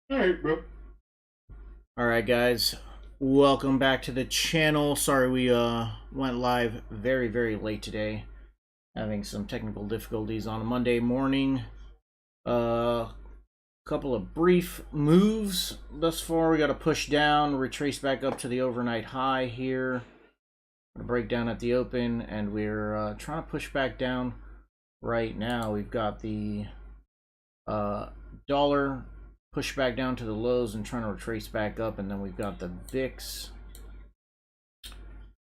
All right, bro. Alright guys, welcome back to the channel. Sorry we went live very late today. Having some technical difficulties on a Monday morning. Couple of brief moves thus far. We got to push down, retrace back up to the overnight high here. Break down at the open, and we're trying to push back down right now. We've got the dollar push back down to the lows and trying to retrace back up, and then we've got the VIX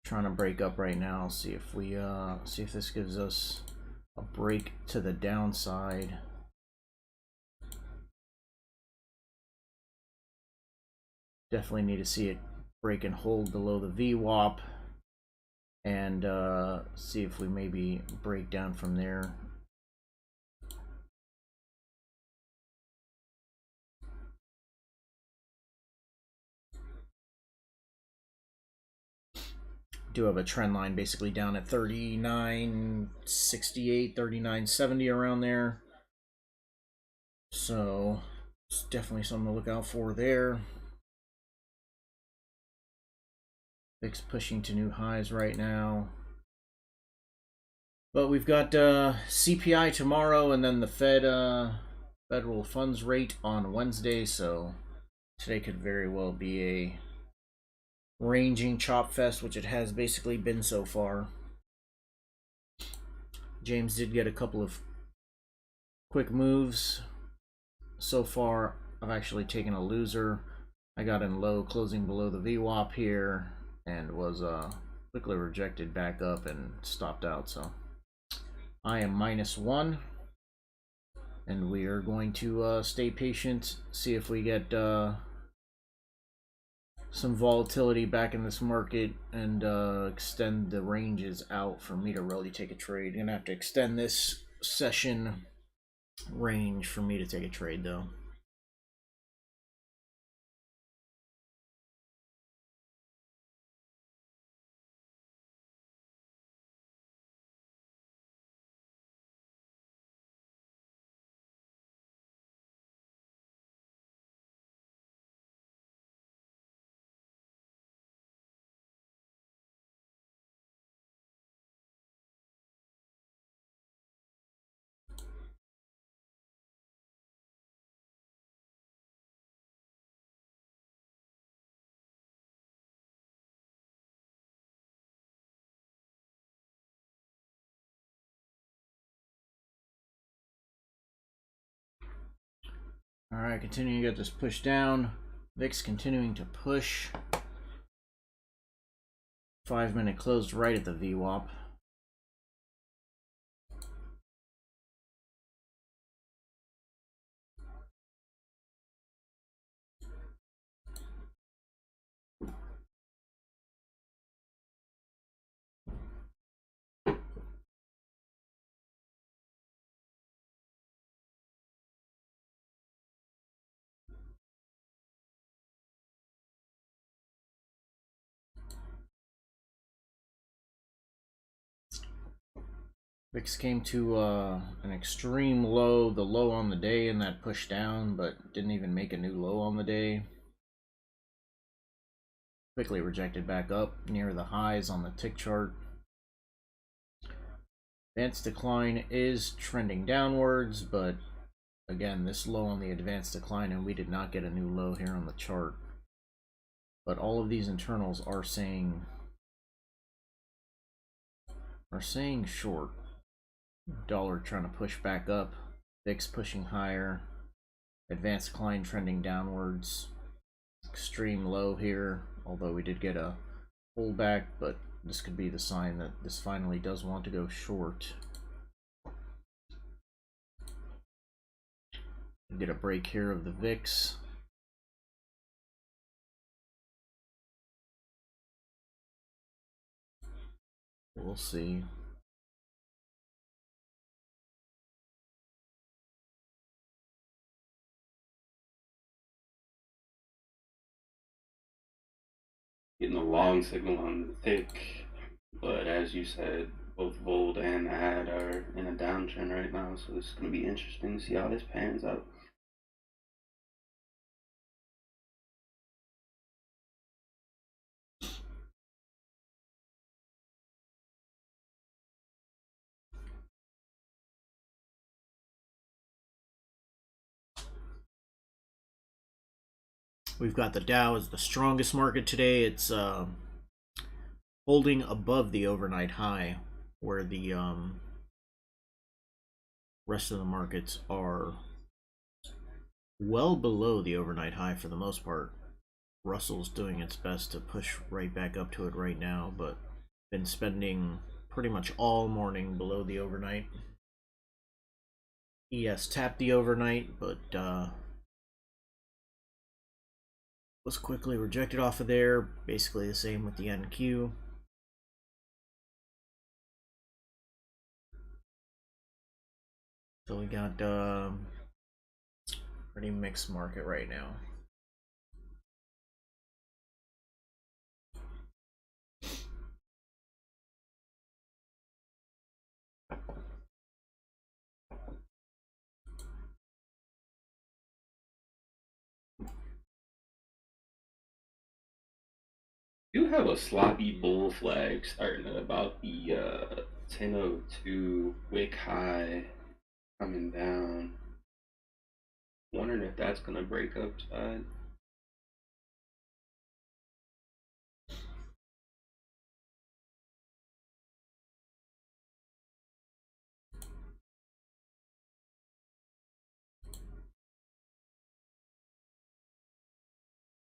trying to break up right now. See if we see if this gives us a break to the downside. Definitely need to see it break and hold below the VWAP, and see if we maybe break down from there. Do have a trend line basically down at 39.68, 39.70 around there. So it's definitely something to look out for there. VIX pushing to new highs right now. But we've got CPI tomorrow, and then the federal funds rate on Wednesday. So today could very well be a ranging chop fest, which it has basically been so far. James did get a couple of quick moves. So far, I've actually taken a loser. I got in low, closing below the VWAP here, and was quickly rejected back up and stopped out. So I am -1, and we are going to stay patient, see if we get some volatility back in this market, and extend the ranges out for me to really take a trade. Gonna have to extend this session range for me to take a trade, though. Alright, continuing to get this push down. VIX continuing to push. 5-minute closed right at the VWAP. VIX came to an extreme low, the low on the day, and that push down, but didn't even make a new low on the day. Quickly rejected back up near the highs on the tick chart. Advanced decline is trending downwards, but again, this low on the advanced decline, and we did not get a new low here on the chart. But all of these internals are saying short. Dollar trying to push back up, VIX pushing higher, advanced decline trending downwards, extreme low here, although we did get a pullback, but this could be the sign that this finally does want to go short. Get a break here of the VIX. We'll see. Getting a long signal on the thick, but as you said, both Volt and Ad are in a downtrend right now, so it's going to be interesting to see how this pans out. We've got the Dow as the strongest market today. It's holding above the overnight high, where the rest of the markets are well below the overnight high for the most part. Russell's doing its best to push right back up to it right now, but been spending pretty much all morning below the overnight. ES tapped the overnight, but was quickly rejected off of there. Basically the same with the NQ. So we got pretty mixed market right now. You have a sloppy bull flag starting at about the 10:02 wick high coming down. Wondering if that's gonna break upside.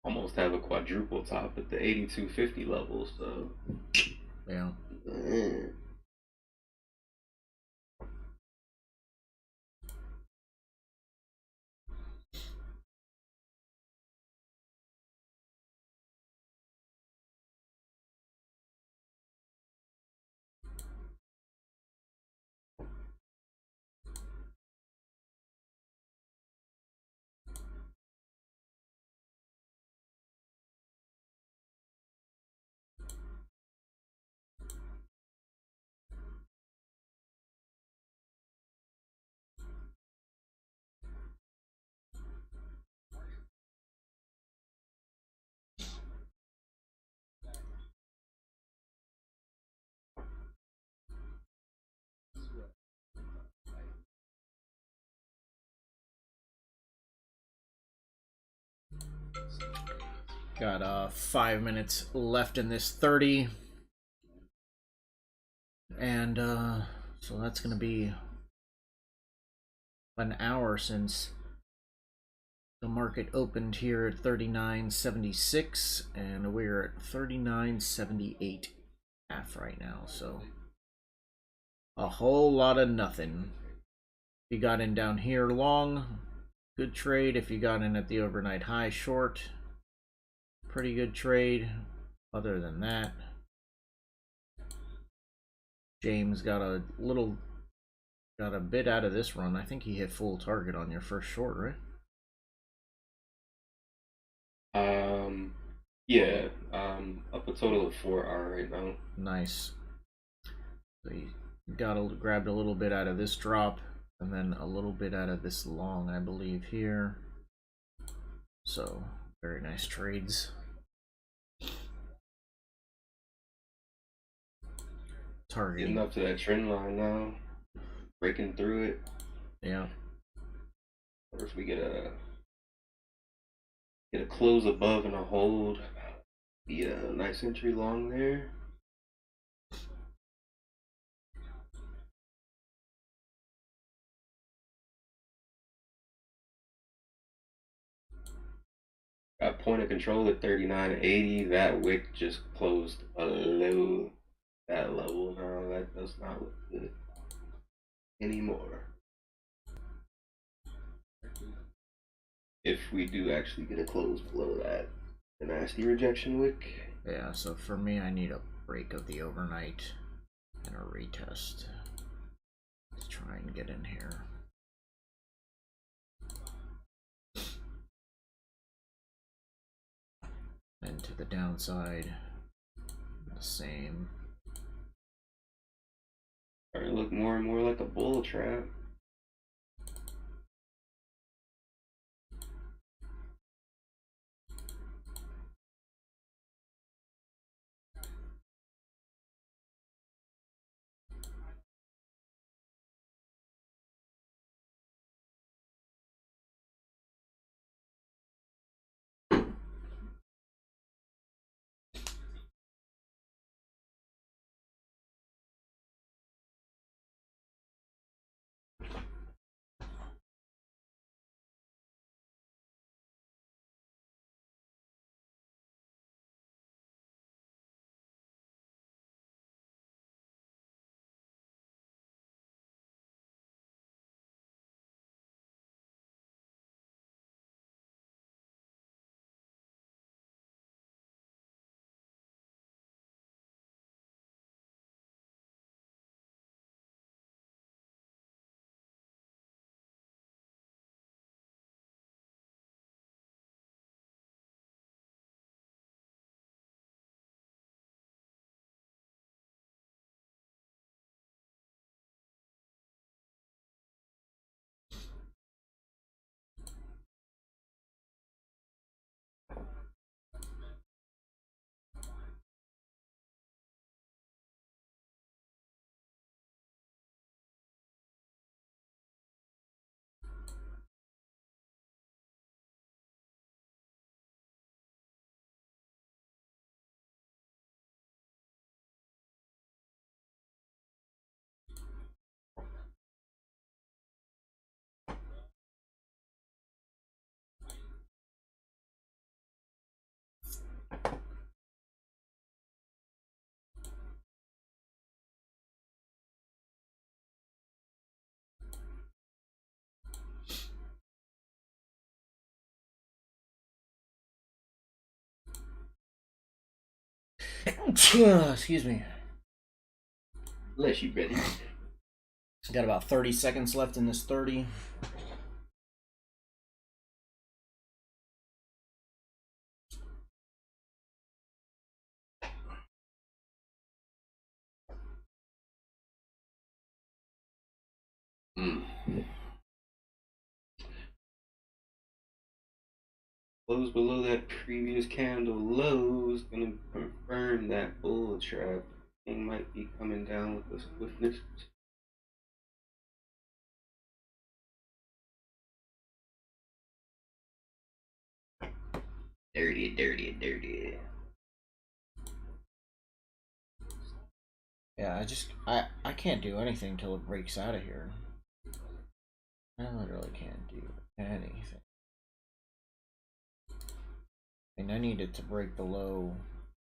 Almost have a quadruple top at the 8250 level, so Yeah. Got 5 minutes left in this 30. And so that's going to be an hour since the market opened here at 39.76, and we're at 39.78 half right now. So a whole lot of nothing. If you got in down here long, good trade. If you got in at the overnight high short, pretty good trade. Other than that, James got a bit out of this run. I think he hit full target on your first short, right? Yeah, up a total of 4R right now. Nice. So he grabbed a little bit out of this drop, and then a little bit out of this long, I believe, here. So very nice trades. Targeting. Getting up to that trend line now, breaking through it. Yeah. Or if we get a close above and a hold, be a nice entry long there. Got point of control at 39.80. That wick just closed below that level now. That does not look good anymore. If we do actually get a close below that, a nasty rejection wick. Yeah, so for me, I need a break of the overnight and a retest to try and get in here. And to the downside, the same. Starting to look more and more like a bull trap. Excuse me. Bless you, Betty. Got about 30 seconds left in this 30. Close below that previous candle low is gonna confirm that bull trap. Thing might be coming down with the swiftness. Dirty, dirty, dirty. Yeah, I can't do anything till it breaks out of here. I literally can't do anything. And I need it to break below,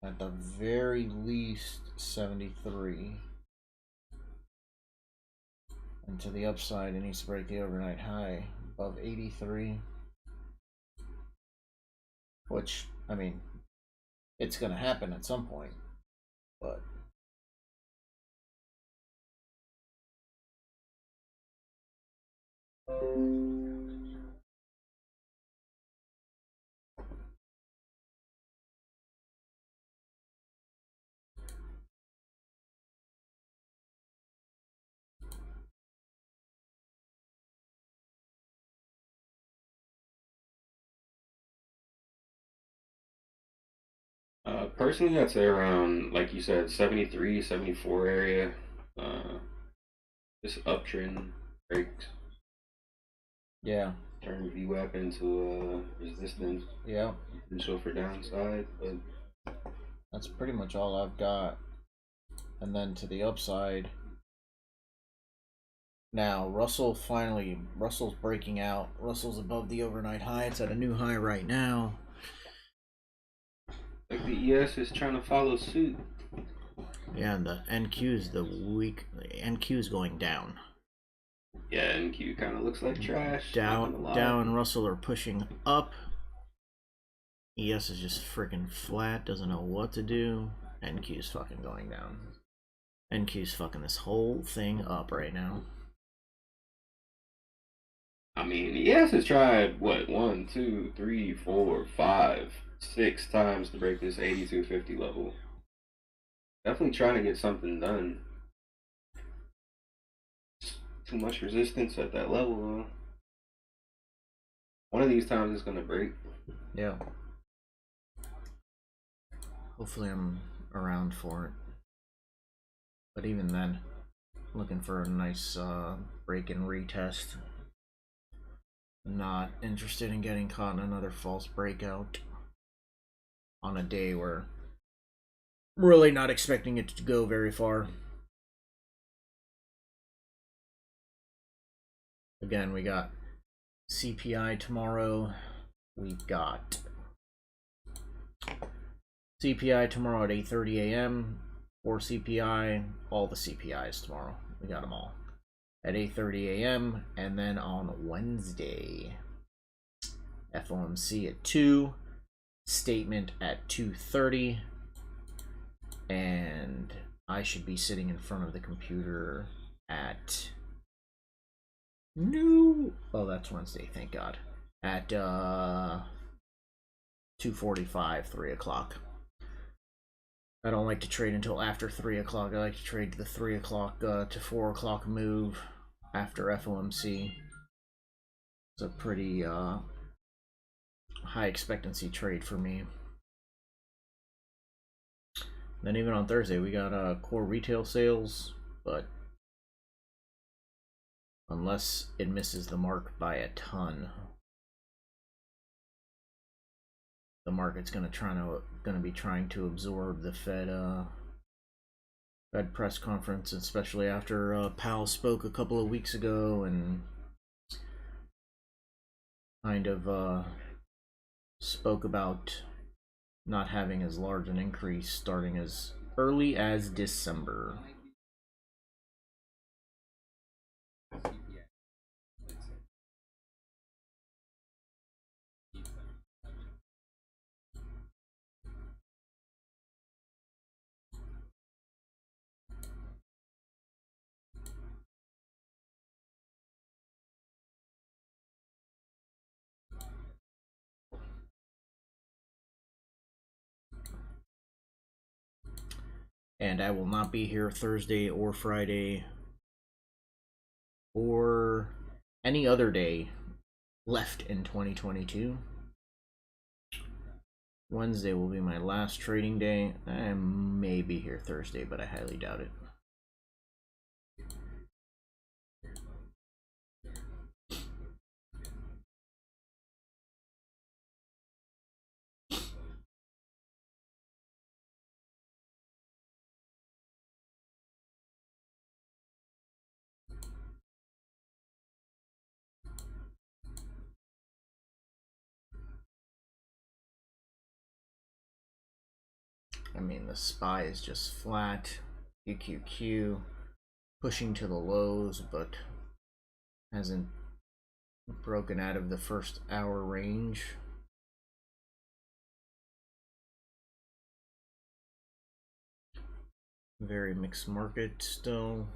at the very least, 73. And to the upside, it needs to break the overnight high above 83. Which, I mean, it's going to happen at some point. But Personally, I'd say around, like you said, 73, 74 area. Uh, this uptrend breaks. yeah. Turn VWAP into resistance. Yeah. Potential for downside, but that's pretty much all I've got. And then to the upside. Now, Russell's breaking out. Russell's above the overnight high. It's at a new high right now. like the ES is trying to follow suit. Yeah, and the NQ's NQ's going down. Yeah, NQ kind of looks like trash. Dow and Russell are pushing up. ES is just freaking flat, doesn't know what to do. NQ's fucking going down. NQ's fucking this whole thing up right now. I mean, ES has tried, what, 1, 2, 3, 4, 5, 6 times to break this 8250 level. Definitely trying to get something done. Too much resistance at that level, though. One of these times it's gonna break. Yeah. Hopefully I'm around for it. But even then, looking for a nice break and retest. Not interested in getting caught in another false breakout on a day where I'm really not expecting it to go very far. Again, we got CPI tomorrow. We've got CPI tomorrow at 8:30 a.m. or CPI, all the CPIs tomorrow. We got them all at 8:30 a.m. and then on Wednesday, FOMC at 2, statement at 2:30, and I should be sitting in front of the computer at oh, that's Wednesday, thank God, at 2:45, 3 o'clock. I don't like to trade until after 3 o'clock. I like to trade the 3 o'clock to 4 o'clock move after FOMC. It's a pretty high expectancy trade for me. Then even on Thursday, we got core retail sales, but unless it misses the mark by a ton, the market's gonna be trying to absorb the Fed press conference, especially after Powell spoke a couple of weeks ago and kind of spoke about not having as large an increase starting as early as December. and I will not be here Thursday or Friday or any other day left in 2022. Wednesday will be my last trading day. I may be here Thursday, but I highly doubt it. I mean, the SPY is just flat. QQQ pushing to the lows, but hasn't broken out of the first hour range. Very mixed market still.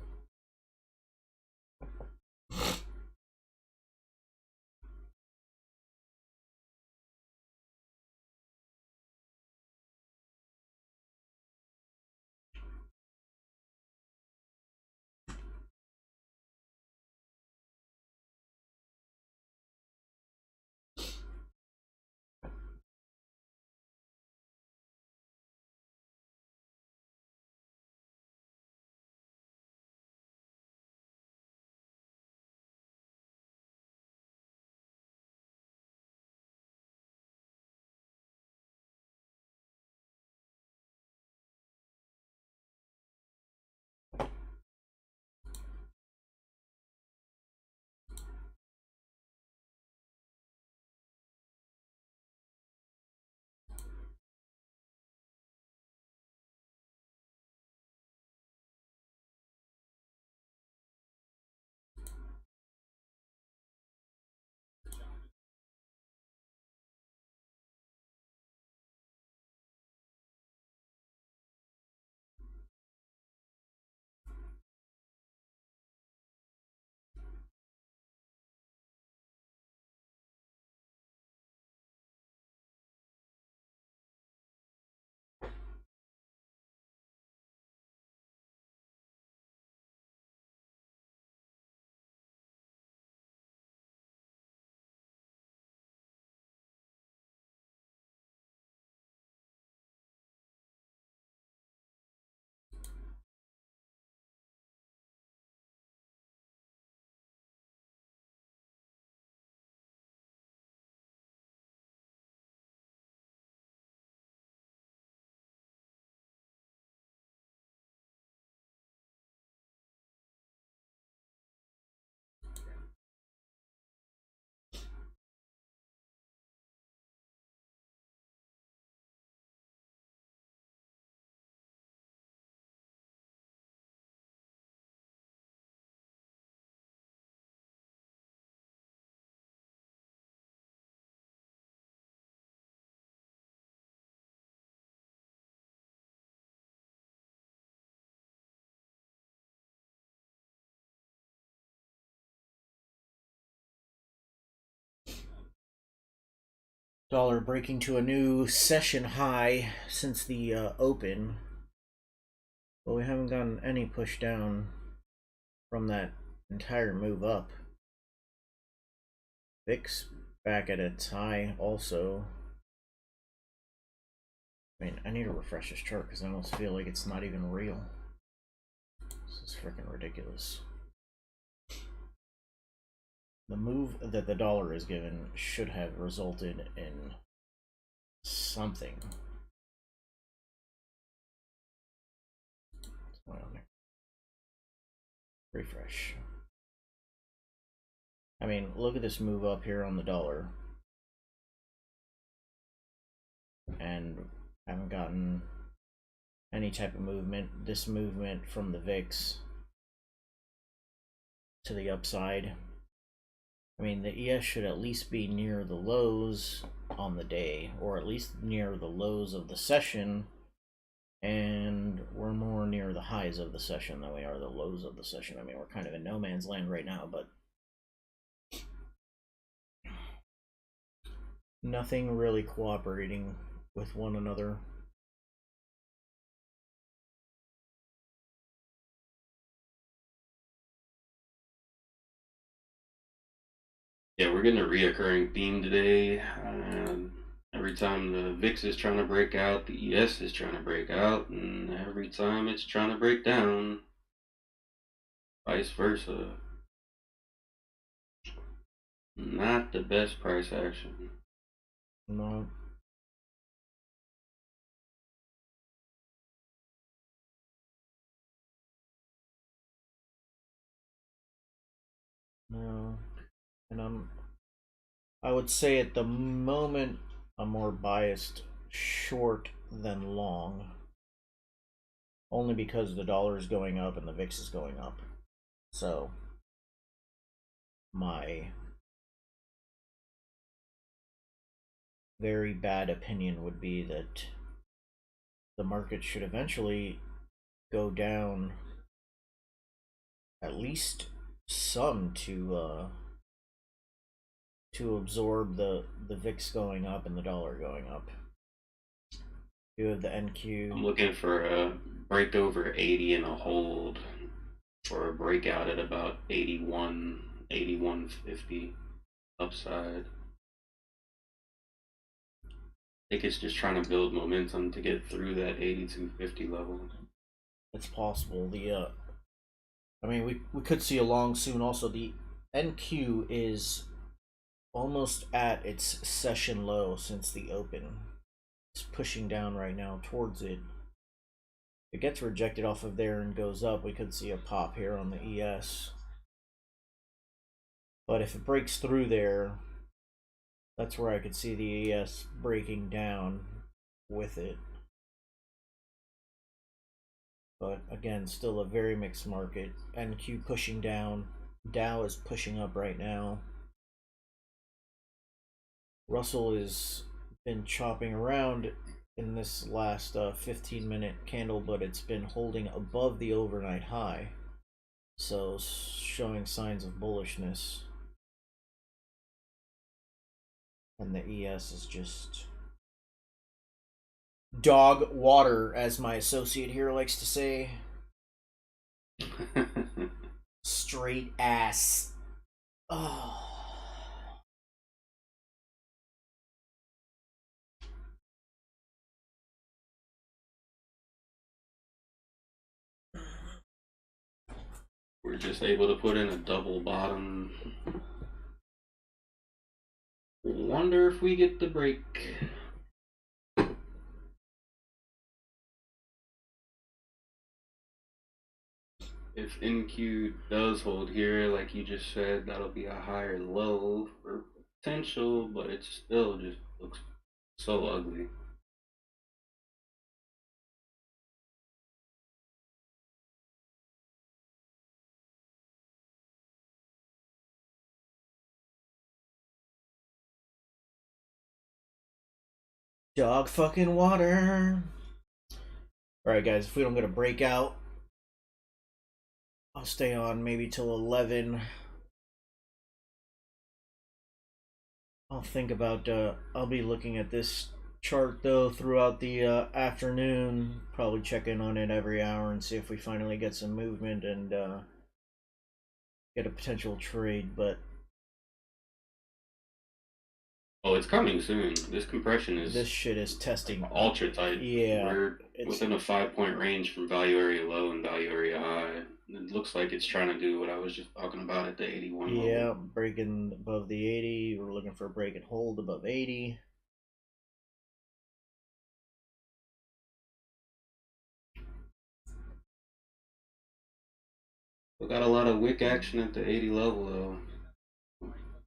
Dollar breaking to a new session high since the open, but we haven't gotten any push down from that entire move up. VIX back at its high also. I mean, I need to refresh this chart because I almost feel like it's not even real. This is freaking ridiculous. The move that the dollar is given should have resulted in something. What's going on there? Refresh. I mean, look at this move up here on the dollar. And haven't gotten any type of movement. This movement from the VIX to the upside. I mean, the ES should at least be near the lows on the day, or at least near the lows of the session, and we're more near the highs of the session than we are the lows of the session. I mean, we're kind of in no man's land right now, but nothing really cooperating with one another. Yeah, we're getting a reoccurring theme today. Every time the VIX is trying to break out, the ES is trying to break out, and every time it's trying to break down, vice versa. Not the best price action. No. No. And I would say at the moment I'm more biased short than long. Only because the dollar is going up and the VIX is going up. So my very bad opinion would be that the market should eventually go down at least some to absorb the VIX going up and the dollar going up. You have the NQ. I'm looking for a break over 80 and a hold for a breakout at about 81, 81.50 upside. I think it's just trying to build momentum to get through that 82.50 level. It's possible. I mean, we could see a long soon. Also, the NQ is almost at its session low since the open. It's pushing down right now towards it. If it gets rejected off of there and goes up, we could see a pop here on the ES. But if it breaks through there, that's where I could see the ES breaking down with it. But again, still a very mixed market. NQ pushing down. Dow is pushing up right now. Russell has been chopping around in this last 15-minute candle, but it's been holding above the overnight high. So showing signs of bullishness. And the ES is just dog water, as my associate here likes to say. Straight ass. Oh. We're just able to put in a double bottom. Wonder if we get the break. If NQ does hold here, like you just said, that'll be a higher low for potential, but it still just looks so ugly. Dog fucking water. Alright, guys, if we don't get a breakout, I'll stay on maybe till 11. I'll think about, I'll be looking at this chart though throughout the afternoon. Probably check in on it every hour and see if we finally get some movement and get a potential trade. But oh, it's coming soon. This compression is this shit is testing ultra tight. Yeah, we're within a 5-point range from value area low and value area high. It looks like it's trying to do what I was just talking about at the 81 level. Yeah, breaking above the 80. We're looking for a break and hold above 80. We got a lot of wick action at the 80 level though.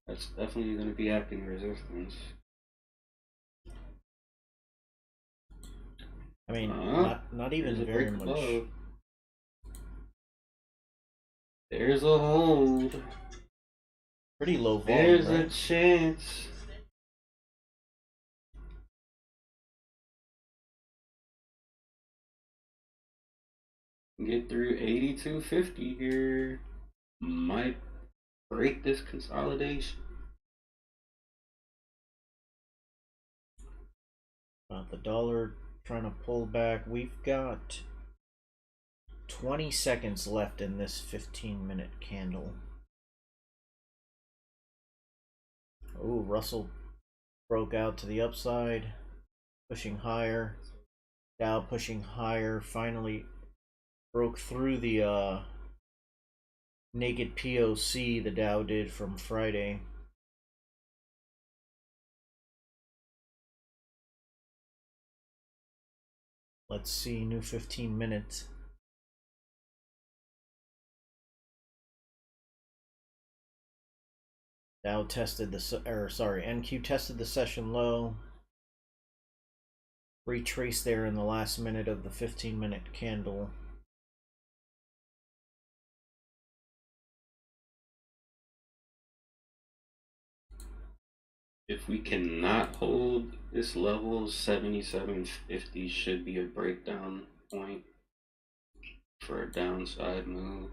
That's definitely going to be acting resistance. I mean, not even very much. Above. There's a hold. Pretty low volume. There's right? a chance. Get through 82.50 here. Might break this consolidation. The dollar trying to pull back. We've got 20 seconds left in this 15-minute candle. Ooh, Russell broke out to the upside, pushing higher. Dow pushing higher, finally broke through the naked POC the Dow did from Friday. Let's see, new 15 minutes. Dow tested the, NQ tested the session low. Retraced there in the last minute of the 15-minute candle. If we cannot hold this level, 77.50 should be a breakdown point for a downside move.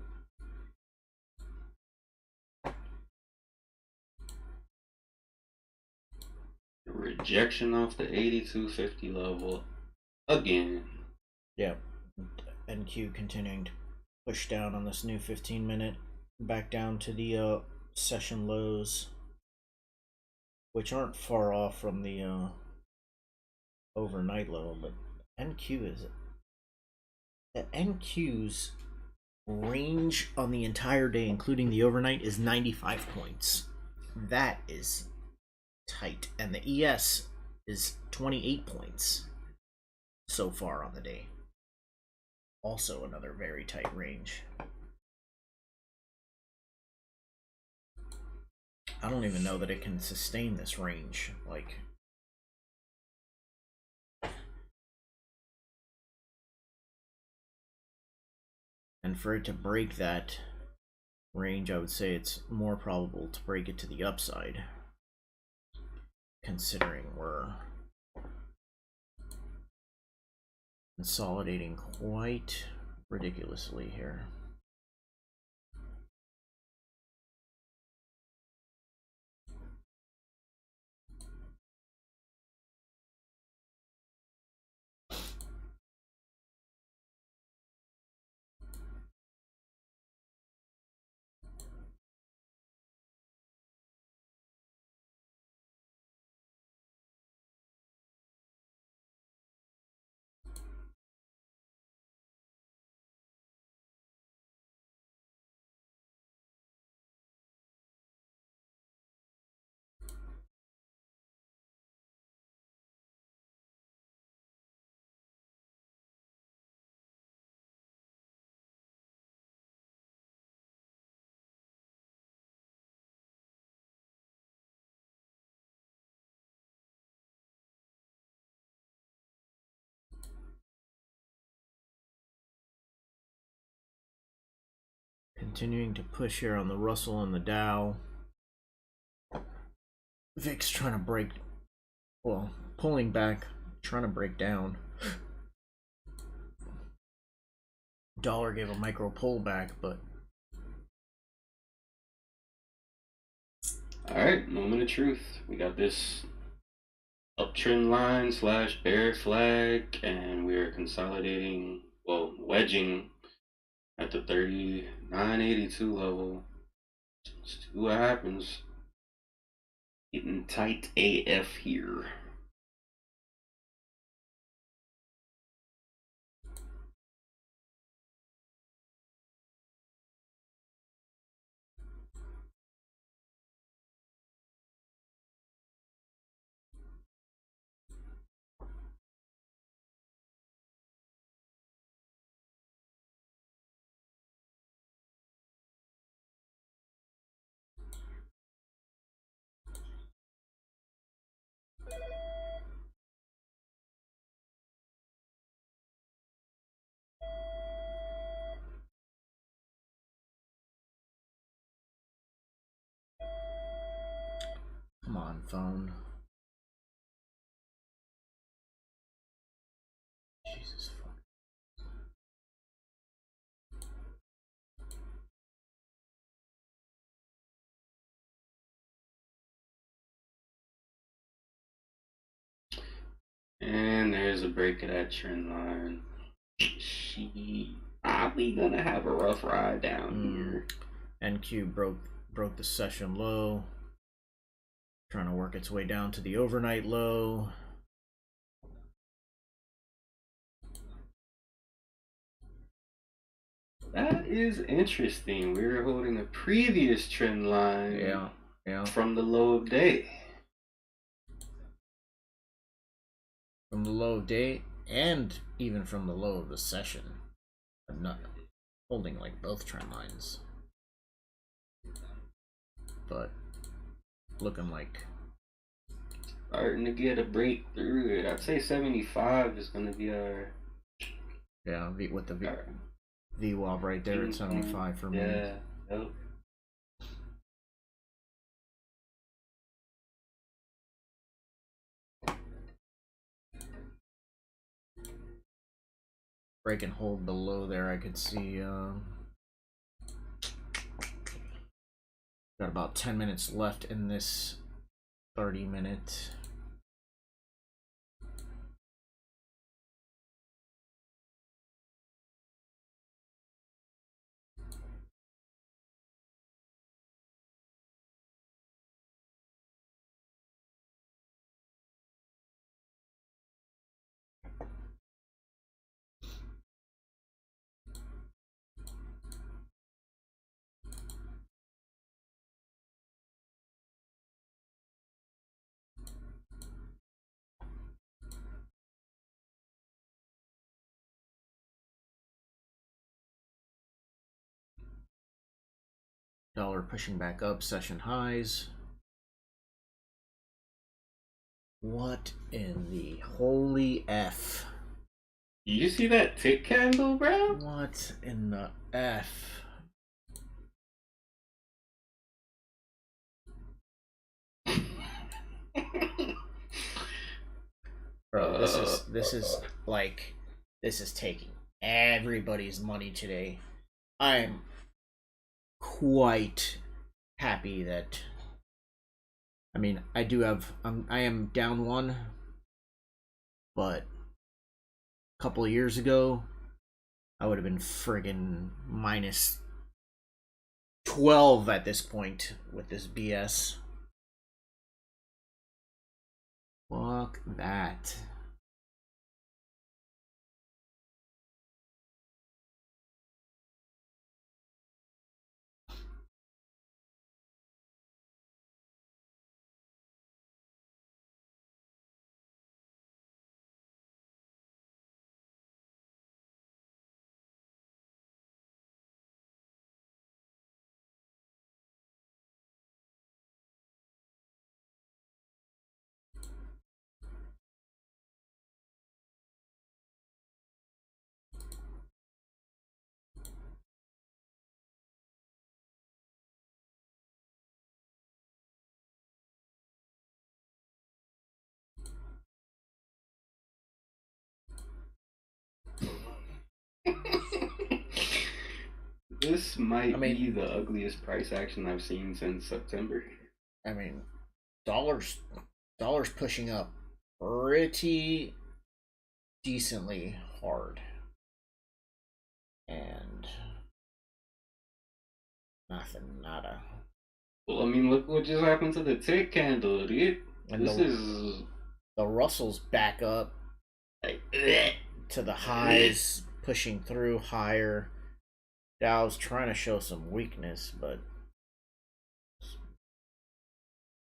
Rejection off the 82.50 level again. Yeah, NQ continuing to push down on this new 15-minute, back down to the session lows, which aren't far off from the overnight low, but NQ is the NQ's range on the entire day, including the overnight, is 95 points. That is tight, and the ES is 28 points so far on the day. Also another very tight range. I don't even know that it can sustain this range, like, and for it to break that range, I would say it's more probable to break it to the upside, considering we're consolidating quite ridiculously here. Continuing to push here on the Russell and the Dow. VIX trying to break, well, pulling back, trying to break down. Dollar gave a micro pullback, but all right, moment of truth. We got this uptrend line slash bear flag, and we are consolidating, well, wedging at the 39.82 level. Let's see what happens. Getting tight AF here. come on, phone. Jesus fuck. And there's a break of that trend line. She probably gonna have a rough ride down here. NQ broke the session low. Trying to work its way down to the overnight low. That is interesting. We were holding a previous trend line from the low of day. From the low of day and even from the low of the session. I'm not holding like both trend lines. But looking like starting to get a breakthrough. I'd say 75 is going to be our... Yeah, with the VWAP right there at 75 for me. Yeah, yep. Break and hold below there, I could see got about 10 minutes left in this 30-minute. Dollar pushing back up, session highs. What in the holy F? You see that tick candle, bro? What in the F? Bro, this is like, this is taking everybody's money today. I'm quite happy that, I mean, I do have, I am down one, but a couple of years ago, I would have been friggin' minus 12 at this point with this BS. Fuck that. This might be the ugliest price action I've seen since September. I mean, dollars pushing up pretty decently hard, and nothing, nada. Well, I mean, look what just happened to the tick candle, dude. And the Russell's back up, like, to the highs, pushing through higher. Dow's trying to show some weakness, but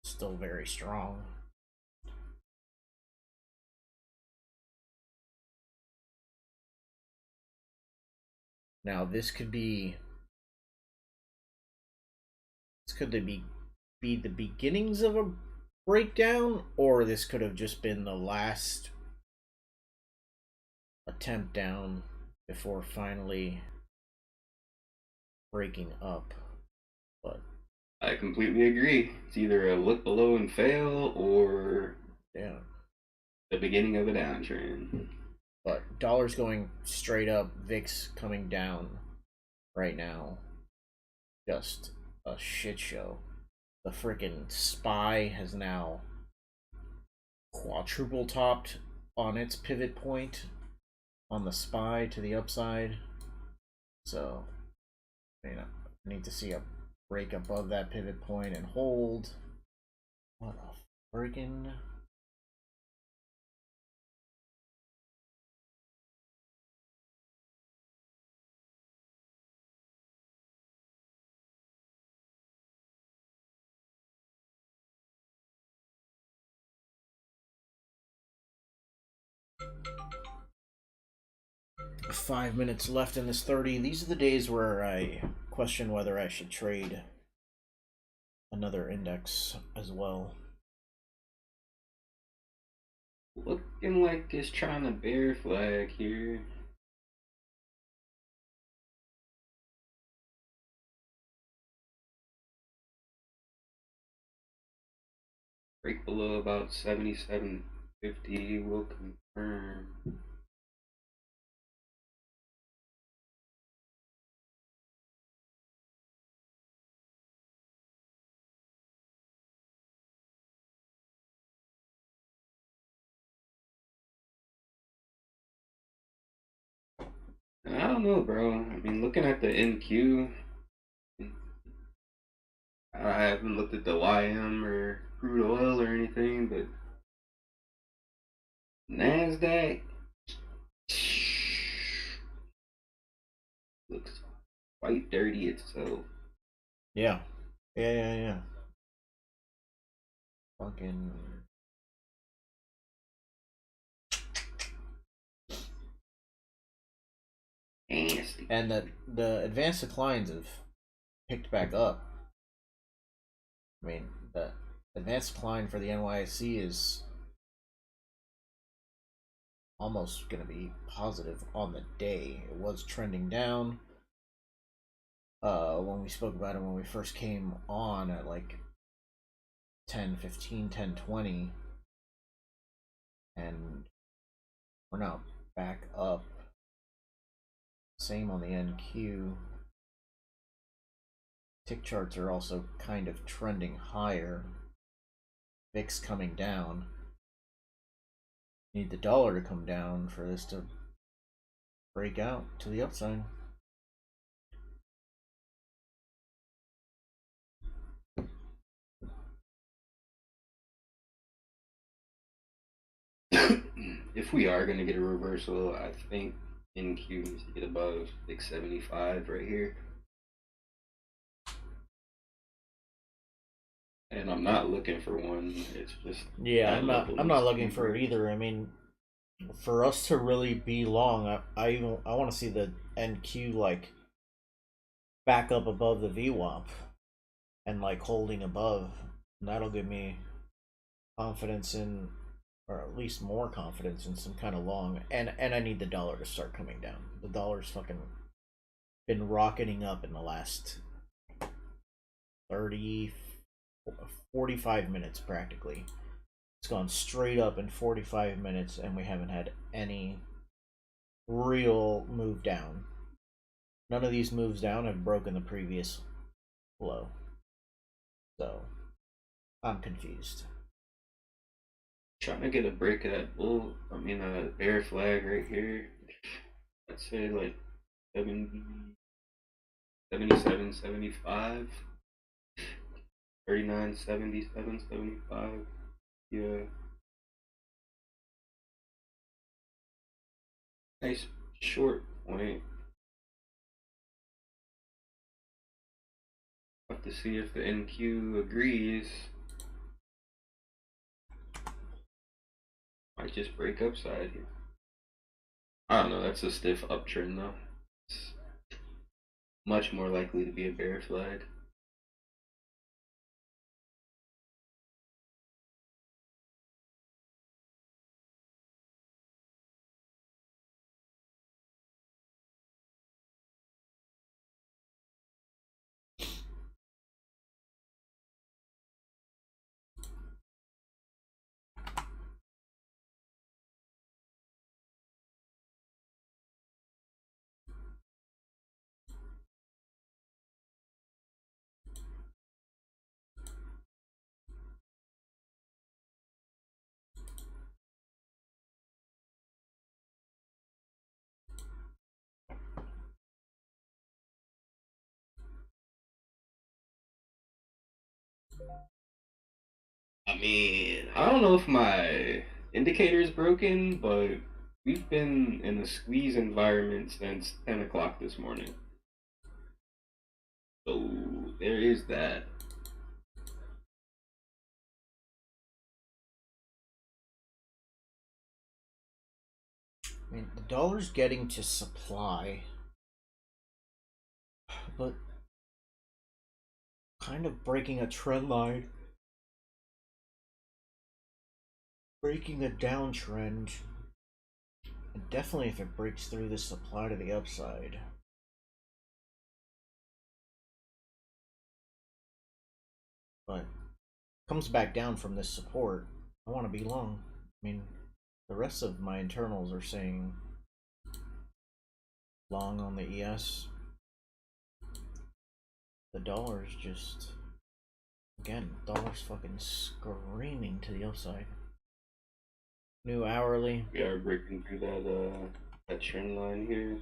still very strong. Now this could be be the beginnings of a breakdown, or this could have just been the last attempt down before finally breaking up. But I completely agree. It's either a look below and fail, or the beginning of a downtrend. But dollar's going straight up, VIX coming down right now. Just a shit show. The freaking SPY has now quadruple topped on its pivot point on the SPY to the upside. So, you know, I need to see a break above that pivot point and hold. What a friggin'. Five minutes left in this 30. These are the days where I question whether I should trade another index as well. Looking like it's trying to bear flag here. Break below about 77.50 will confirm. I don't know, bro. I mean, looking at the NQ, I haven't looked at the YM or crude oil or anything, but NASDAQ looks quite dirty itself. Yeah. Yeah. Fucking. Nasty. And the advanced declines have picked back up. I mean, the advanced decline for the NYSE is almost going to be positive on the day. It was trending down when we spoke about it when we first came on at like 10:15, 10:20, and we're now back up. Same on the NQ. Tick charts are also kind of trending higher. VIX coming down. Need the dollar to come down for this to break out to the upside. If we are going to get a reversal, I think NQ needs to get above 675 right here. And I'm not looking for one. It's just I'm not looking for it either. I mean, for us to really be long, I want to see the NQ like back up above the VWAP and like holding above. And that'll give me confidence in, or at least more confidence in some kind of long. And I need the dollar to start coming down. The dollar's fucking been rocketing up in the last 30, 45 minutes practically. It's gone straight up in 45 minutes, and we haven't had any real move down. None of these moves down have broken the previous low. So, I'm confused. Trying to get a break of that bear flag right here. I'd say like 77, 75. 39, 77, 75. Yeah. Nice short point. Have to see if the NQ agrees. Might just break upside here. I don't know, that's a stiff uptrend though. It's much more likely to be a bear flag. I mean, I don't know if my indicator is broken, but we've been in a squeeze environment since 10 o'clock this morning. So there is that. I mean, the dollar's getting to supply, but kind of breaking a trend line, breaking a downtrend, and definitely if it breaks through this supply to the upside. But comes back down from this support, I want to be long. I mean, the rest of my internals are saying long on the ES. The dollar's just, again, dollar's fucking screaming to the upside. New hourly. We are breaking through that trend line here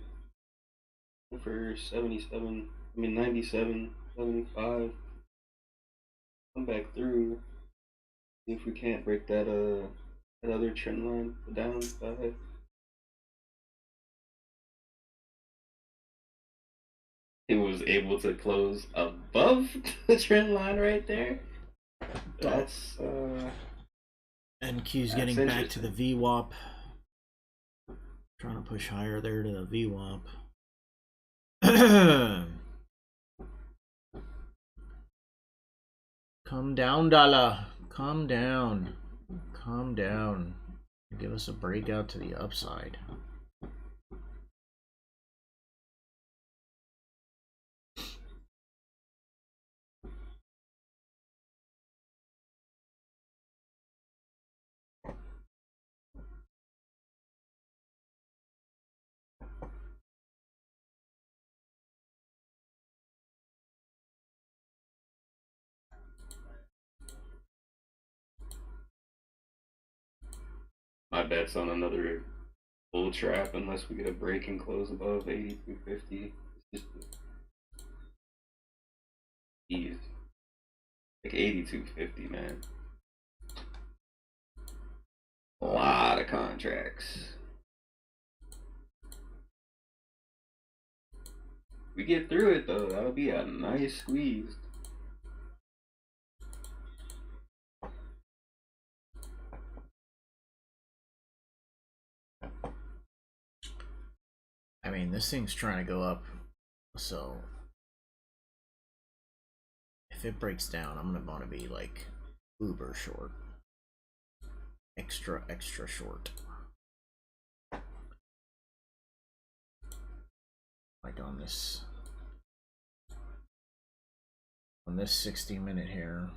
for 77. I mean 97, 75. Come back through. See if we can't break that other trend line, the downside. It was able to close above the trend line right there. That's NQ's getting back to the VWAP. Trying to push higher there to the VWAP. Come down, Dala. Calm down. Calm down. Give us a breakout to the upside. my bet's on another bull trap unless we get a break and close above 82.50. It's just ease. Like 82.50, man. A lot of contracts. We get through it though, that'll be a nice squeeze. I mean, this thing's trying to go up, so if it breaks down, I'm gonna want to be like uber short, extra short, like on this 60-minute here.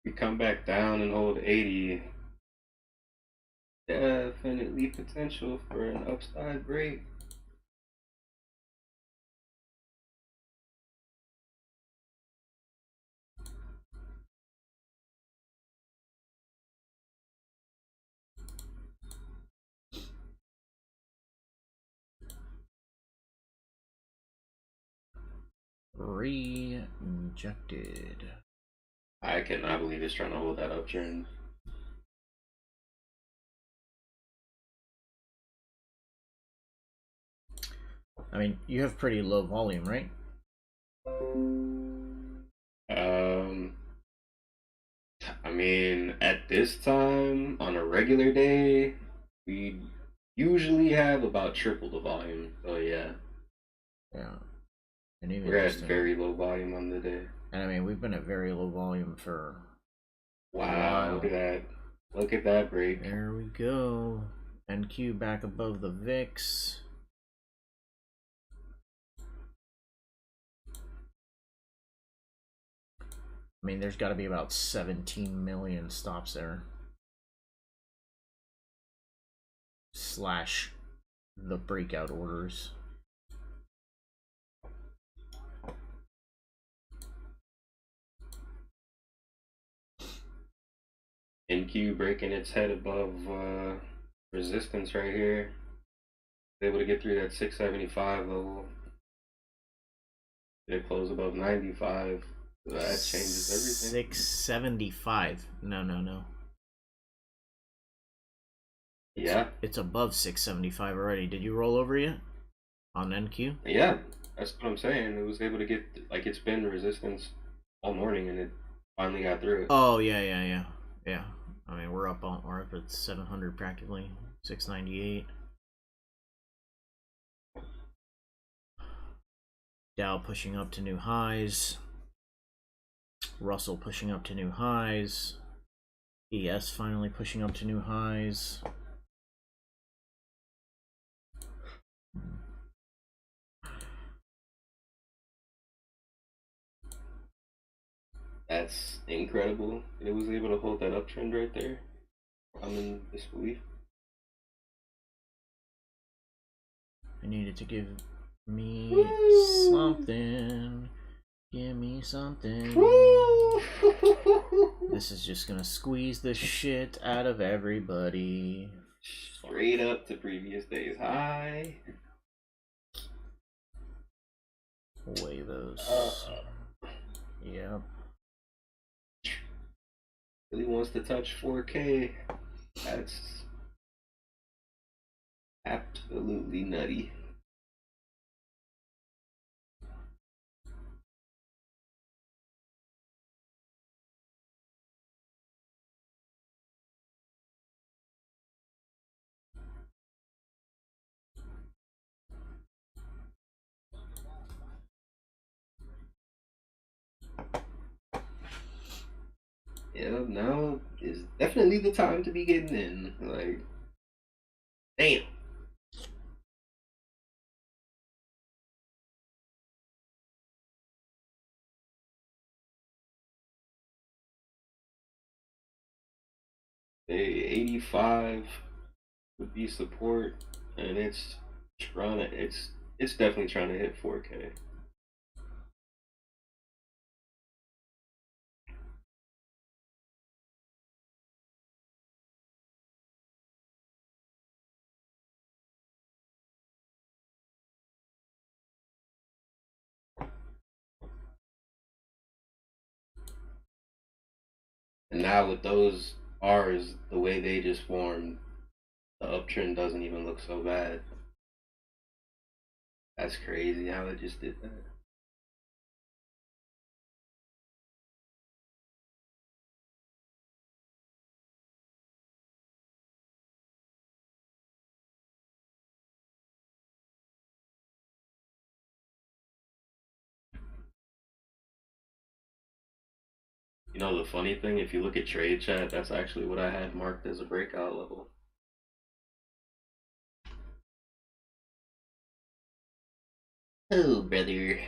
We come back down and hold 80. Definitely potential for an upside break. Rejected. I cannot believe it's trying to hold that uptrend. I mean, you have pretty low volume, right? I mean, at this time on a regular day, we usually have about triple the volume. So yeah. Yeah. And even we're at very low volume on the day. And I mean, we've been at very low volume for wow. Look at that! Look at that break. There we go. NQ back above the VIX. I mean, there's got to be about 17 million stops there. Slash the breakout orders. NQ breaking its head above resistance right here. Able to get through that 675 level. It closed above 95. That changes everything. 675. No. Yeah. It's above 675 already. Did you roll over yet? On NQ? Yeah, that's what I'm saying. It was able to get, like, it's been resistance all morning and it finally got through it. Oh, yeah. I mean, we're up at 700 practically. 698. Dow pushing up to new highs. Russell pushing up to new highs. ES finally pushing up to new highs. That's incredible. It was able to hold that uptrend right there. I'm in disbelief. I needed to give me something. Give me something. This is just gonna squeeze the shit out of everybody. Straight up to previous day's high. Huevos. Yep. Really wants to touch 4K. That's absolutely nutty. Yeah, now is definitely the time to be getting in. Like, damn. Hey, 85 would be support, and it's definitely trying to hit 4K. And now with those R's, the way they just formed, the uptrend doesn't even look so bad. That's crazy how it just did that. You know the funny thing, if you look at trade chat, that's actually what I had marked as a breakout level. Oh, brother.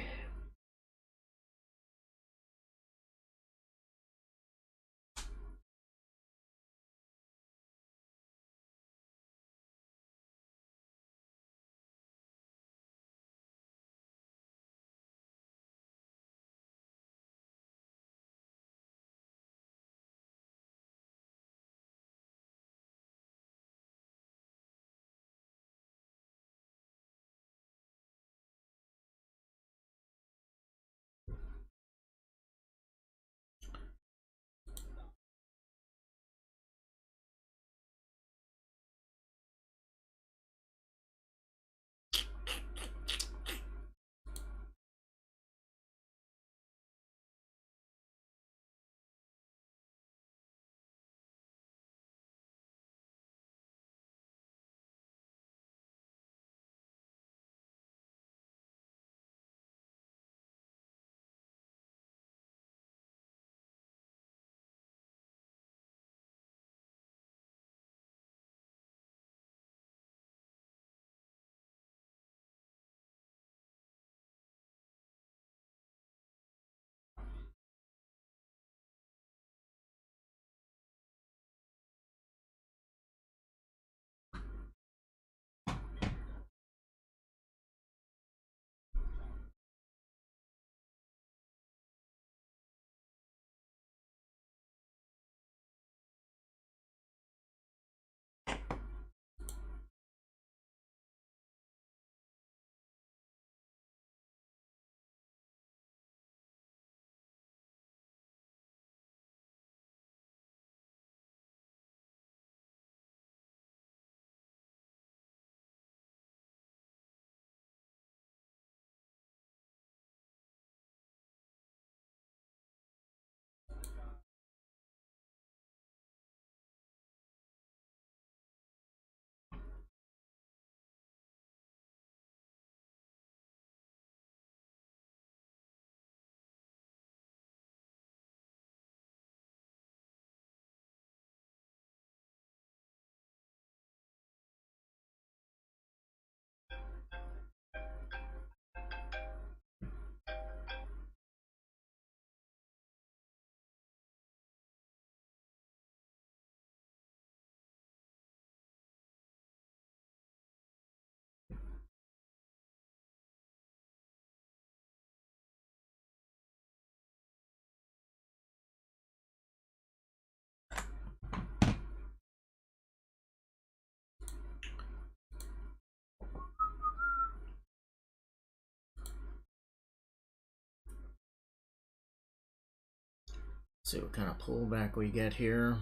see what kind of pullback we get here.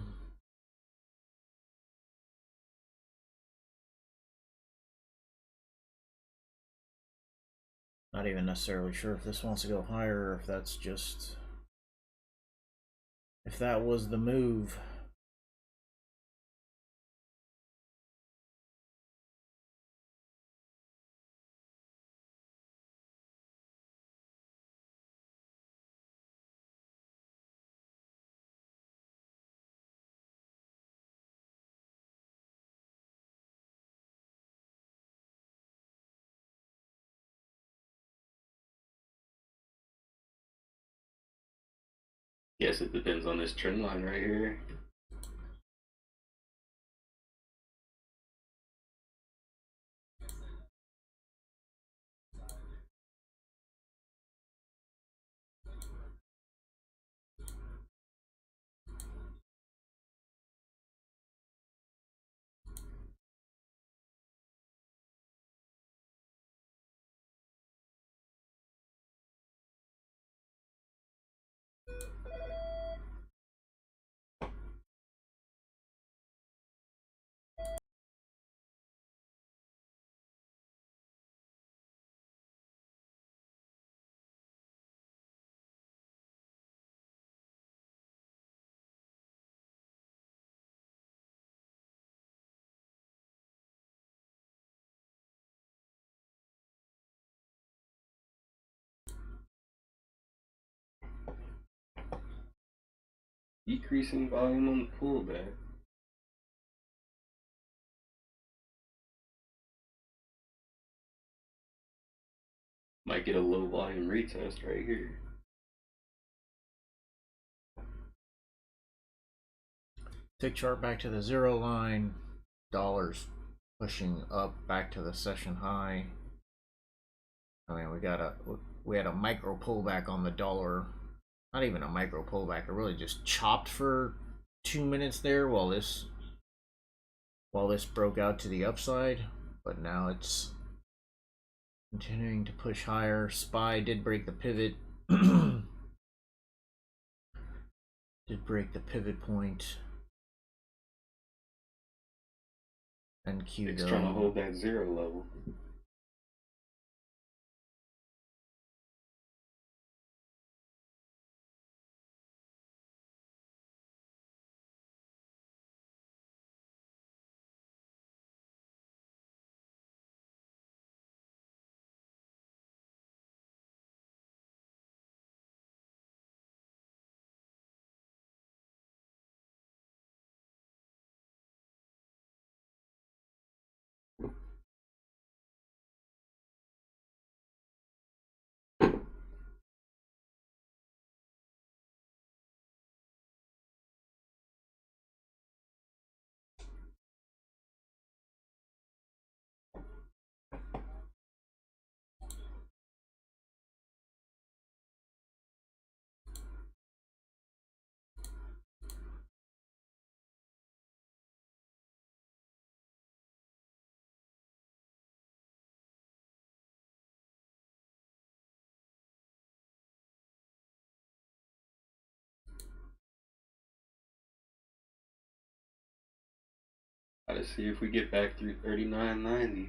Not even necessarily sure if this wants to go higher or if that's just, if that was the move. Guess it depends on this trend line right here. Decreasing volume on the pullback. Might get a low volume retest right here. Tick chart back to the 0 line. Dollars pushing up back to the session high. I mean, we had a micro pullback on the dollar. Not even a micro pullback. It really just chopped for 2 minutes there while this broke out to the upside. But now it's continuing to push higher. SPY did break the pivot. Did break the pivot point. NQ It's trying to hold that 0 level. Gotta see if we get back through 39.90.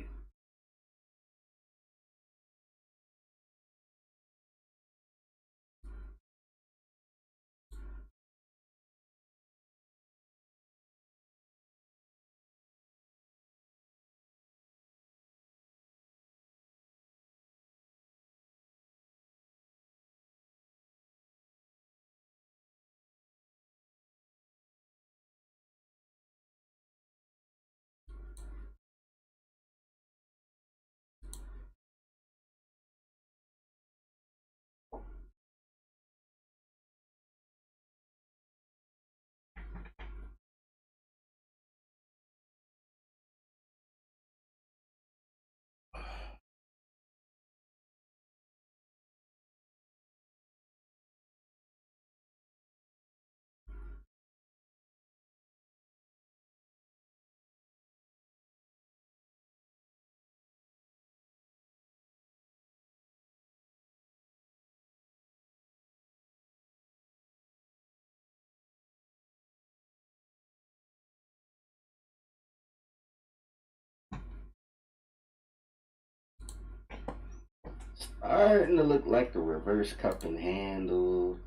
Starting to look like a reverse cup and handle.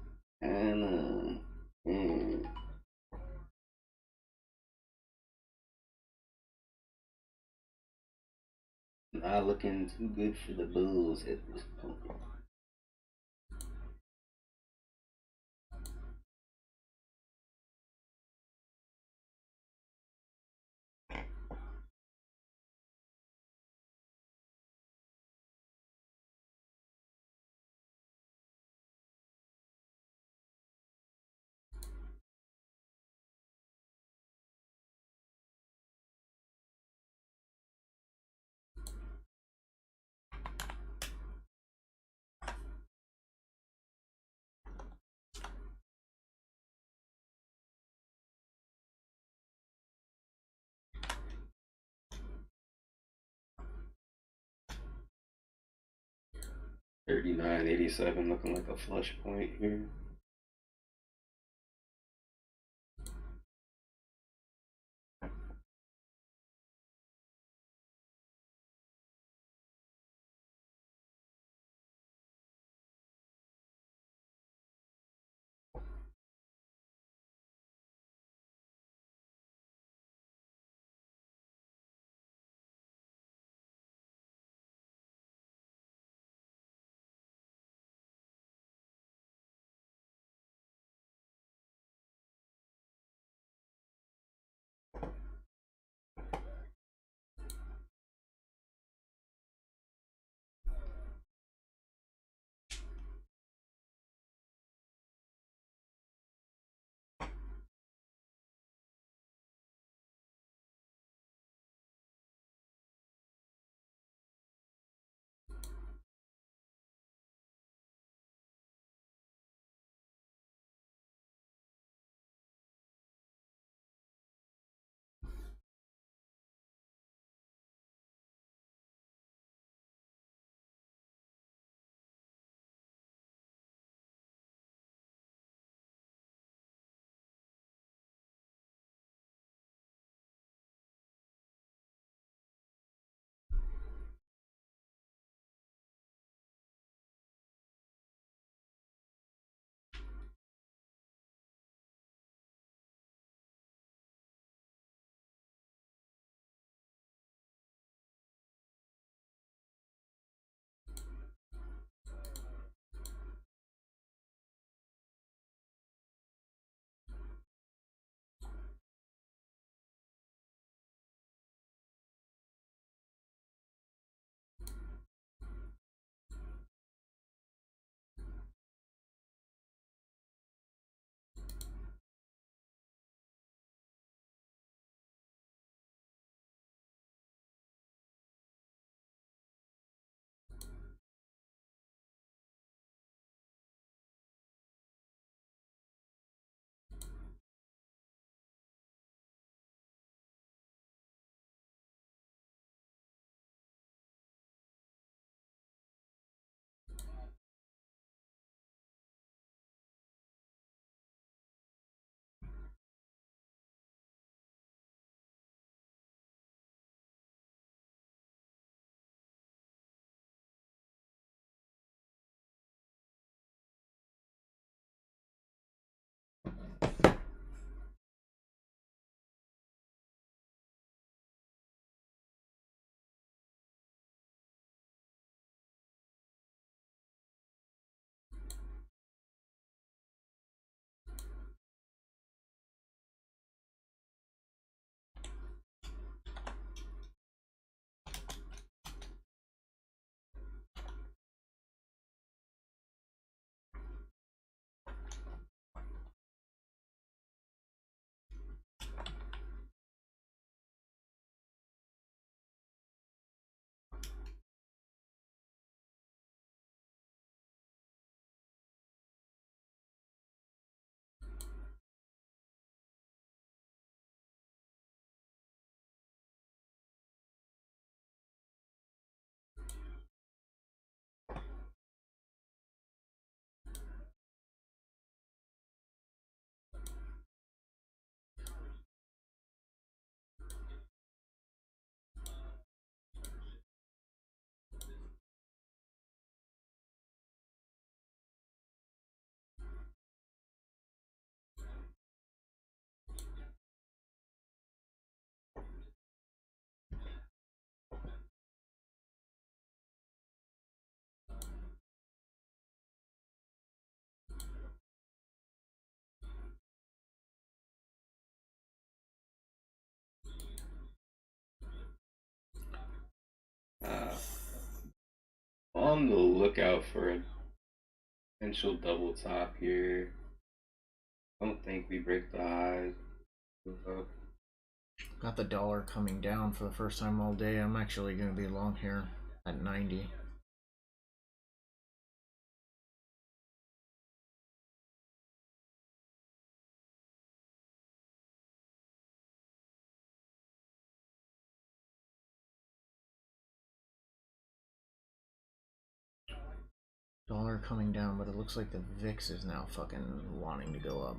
And not looking too good for the Bulls at this point. $39.87 looking like a flush point here. on the lookout for a potential double top here. I don't think we break the highs. Got the dollar coming down for the first time all day. I'm actually going to be long here at 90. Dollar coming down, but it looks like the VIX is now fucking wanting to go up.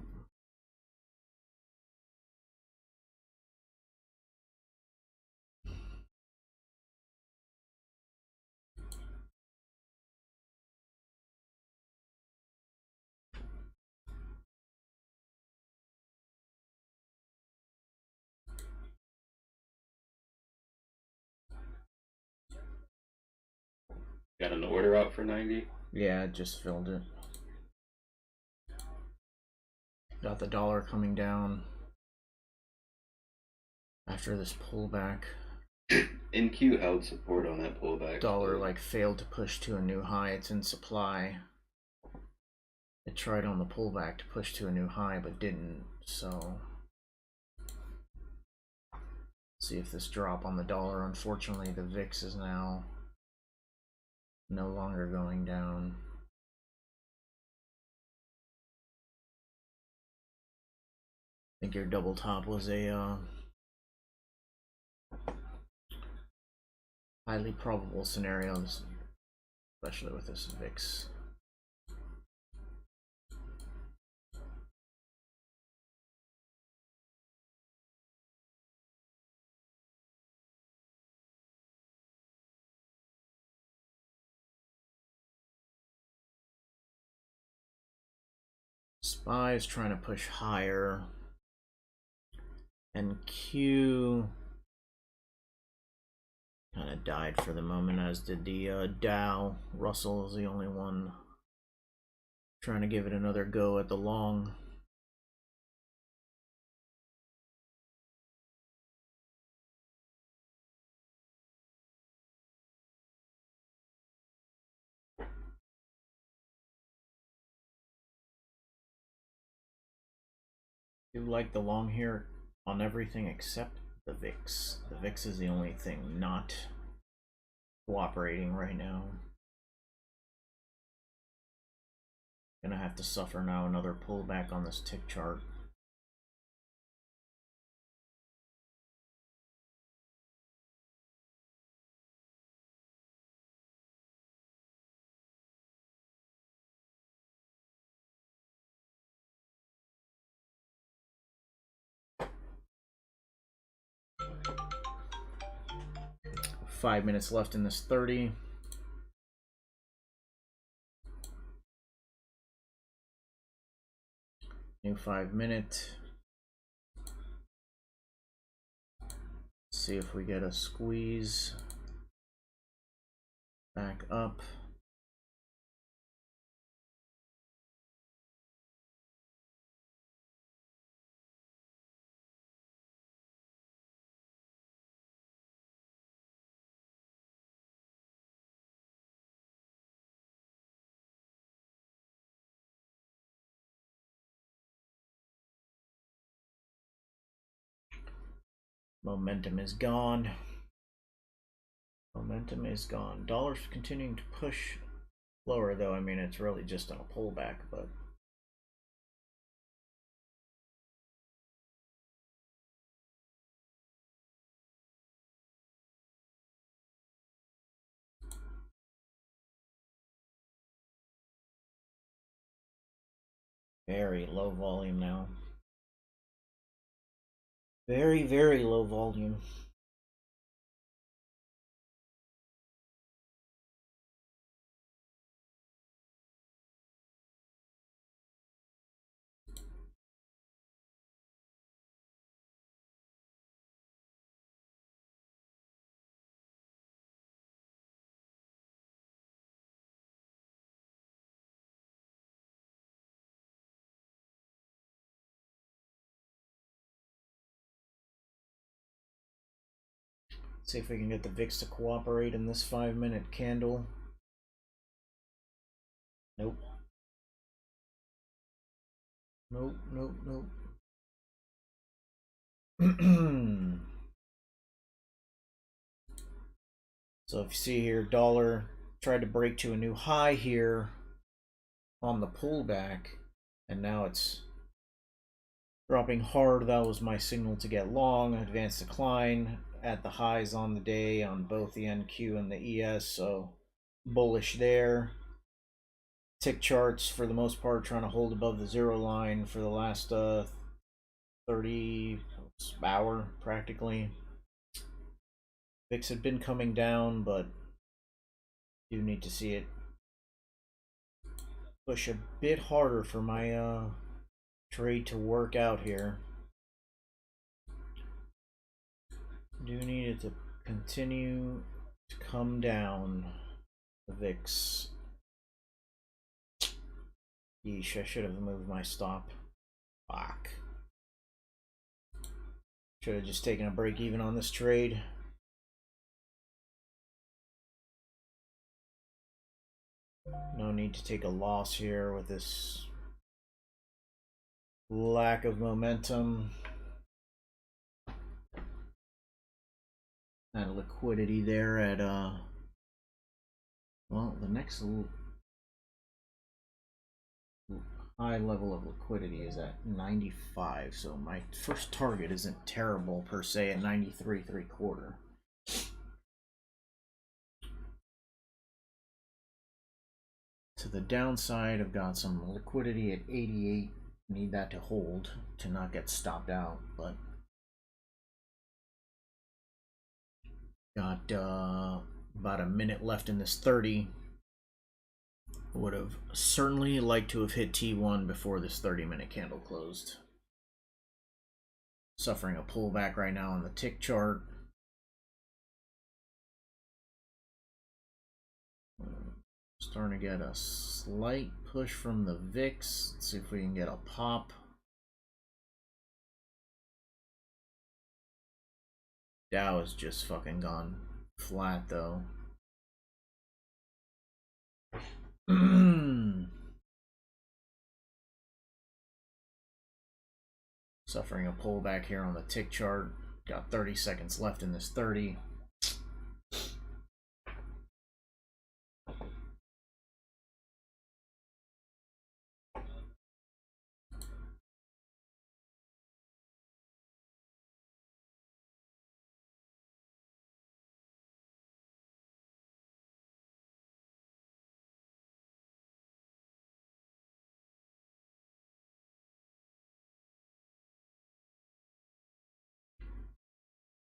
Got an order out for 90? Yeah, I just filled it. Got the dollar coming down after this pullback. NQ held support on that pullback. Dollar like failed to push to a new high. It's in supply. It tried on the pullback to push to a new high, but didn't. So see if this drop on the dollar. Unfortunately, the VIX is now no longer going down. I think your double top was a highly probable scenario, especially with this VIX. SPY is trying to push higher, and Q kind of died for the moment, as did the Dow. Russell is the only one trying to give it another go at the long. I do like the long here on everything except the VIX. The VIX is the only thing not cooperating right now. Gonna have to suffer now another pullback on this tick chart. Five minutes left in this 30. New 5 minute. See if we get a squeeze back up. Momentum is gone. Momentum is gone. Dollar's continuing to push lower, though. I mean, it's really just on a pullback, but very low volume now. Very, very low volume. See if we can get the VIX to cooperate in this 5 minute candle. Nope. Nope, nope, nope. So if you see here, dollar tried to break to a new high here on the pullback, and now it's dropping hard. That was my signal to get long. Advanced decline at the highs on the day on both the NQ and the ES, so bullish there. Tick charts for the most part trying to hold above the zero line for the last 30 hour practically. VIX had been coming down, but do need to see it push a bit harder for my trade to work out here. Do need it to continue to come down, the VIX. Yeesh, I should have moved my stop. Fuck. Should have just taken a break even on this trade. No need to take a loss here with this lack of momentum and liquidity there at well, the next high level of liquidity is at 95, so my first target isn't terrible per se at 93.75. To the downside, I've got some liquidity at 88. Need that to hold to not get stopped out, but got about a minute left in this 30. Would have certainly liked to have hit T1 before this 30-minute candle closed. Suffering a pullback right now on the tick chart. Starting to get a slight push from the VIX. Let's see if we can get a pop. Dow has just fucking gone flat though. Suffering a pullback here on the tick chart. Got 30 seconds left in this 30.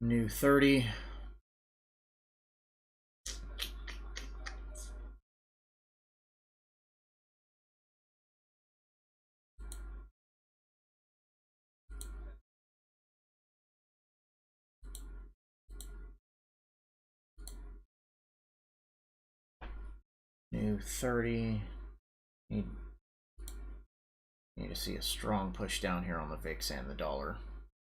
New 30. New 30. Need to see a strong push down here on the VIX and the dollar.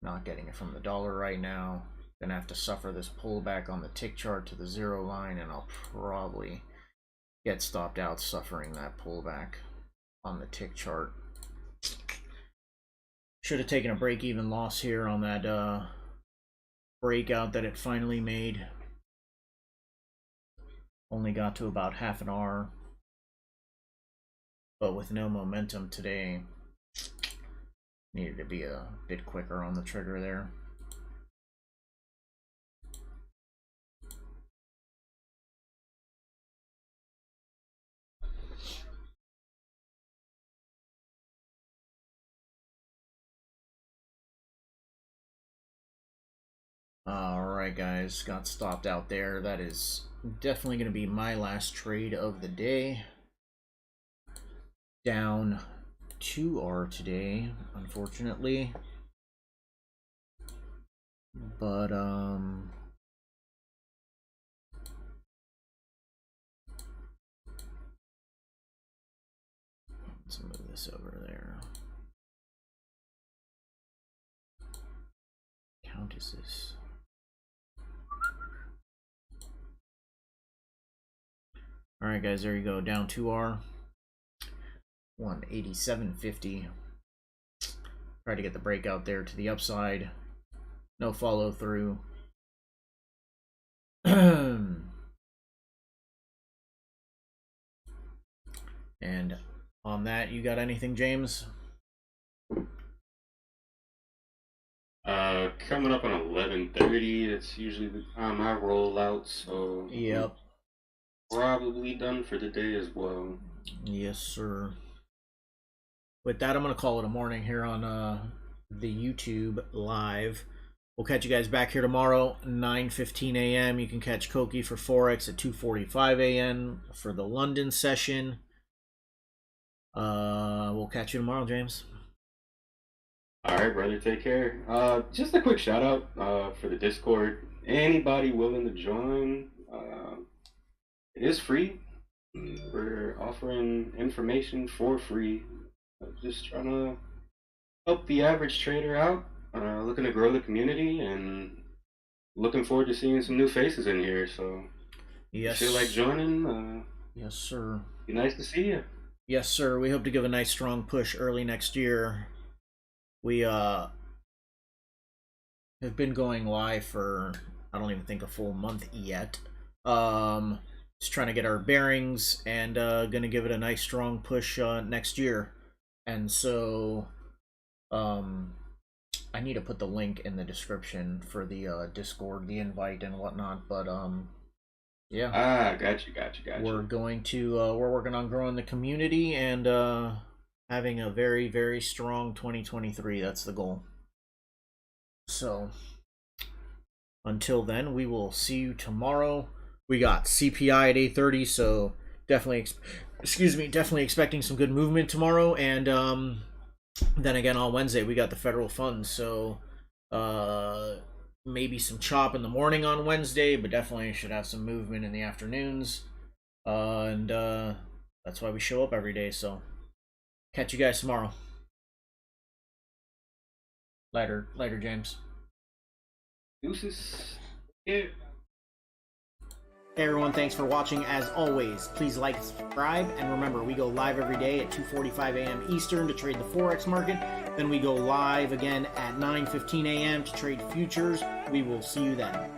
Not getting it from the dollar right now. Gonna have to suffer this pullback on the tick chart to the zero line, and I'll probably get stopped out suffering that pullback on the tick chart. Should have taken a break-even loss here on that breakout that it finally made. Only got to about half an hour, but with no momentum today, needed to be a bit quicker on the trigger there. Alright guys, got stopped out there. That is definitely going to be my last trade of the day. Down 2R today, unfortunately. But, let's move this over there. Count is this? Alright guys, there you go, down 2R. 187.50. Try to get the breakout there to the upside. No follow through. And on that, you got anything, James? Coming up on 11:30. That's usually the time I roll out. So yep, probably done for the day as well. Yes, sir. With that, I'm gonna call it a morning here on the YouTube live. We'll catch you guys back here tomorrow, 9:15 a.m. You can catch Koki for Forex at 2:45 a.m. for the London session. We'll catch you tomorrow, James. All right, brother. Take care. Just a quick shout out for the Discord. Anybody willing to join? It is free. We're offering information for free. Just trying to help the average trader out. Looking to grow the community and looking forward to seeing some new faces in here. So, yes, if you feel like joining? Yes, sir. Be nice to see you. Yes, sir. We hope to give a nice strong push early next year. We have been going live for, I don't even think, a full month yet. Just trying to get our bearings and gonna give it a nice strong push next year. And so I need to put the link in the description for the Discord, the invite and whatnot, but yeah. Gotcha. We're going to we're working on growing the community and having a very, very strong 2023. That's the goal. So until then, we will see you tomorrow. We got CPI at 8:30, so definitely definitely expecting some good movement tomorrow. And then again on Wednesday we got the federal funds, so maybe some chop in the morning on Wednesday, but definitely should have some movement in the afternoons. And that's why we show up every day. So catch you guys tomorrow. Later, James. Deuces. Yeah. Hey everyone, thanks for watching. As always, please like and subscribe, and remember, we go live every day at 2:45 a.m. Eastern to trade the Forex market. Then we go live again at 9:15 a.m. to trade futures. We will see you then.